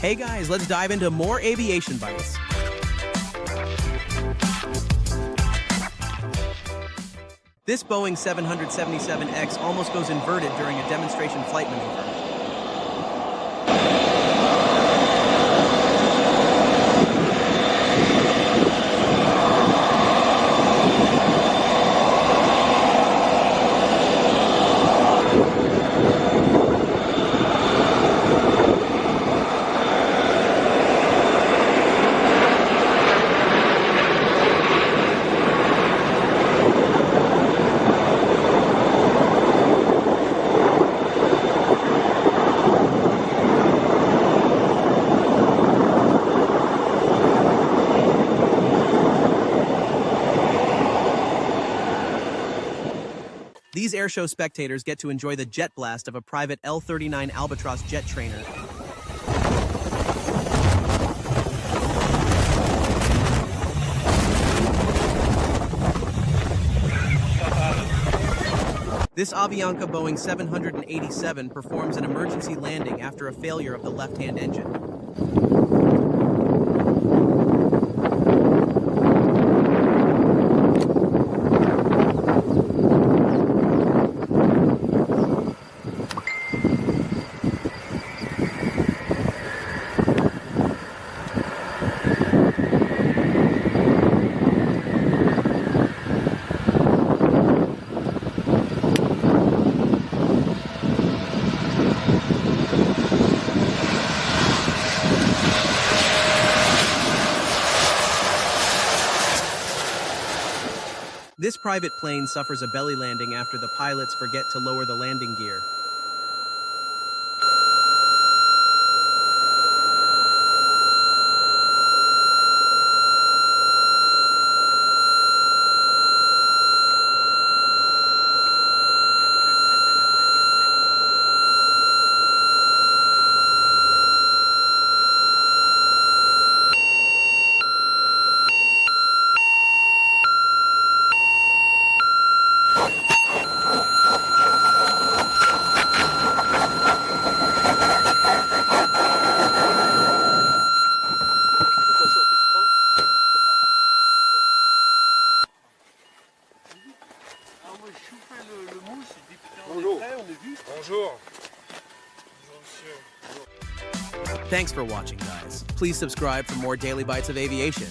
Hey guys, let's dive into more aviation bites. This Boeing 777X almost goes inverted during a demonstration flight maneuver. These airshow spectators get to enjoy the jet blast of a private L-39 Albatross jet trainer. This Avianca Boeing 787 performs an emergency landing after a failure of the left-hand engine. This private plane suffers a belly landing after the pilots forget to lower the landing gear. Bonjour. Thanks for watching, guys. Please subscribe for more Daily Bites of Aviation.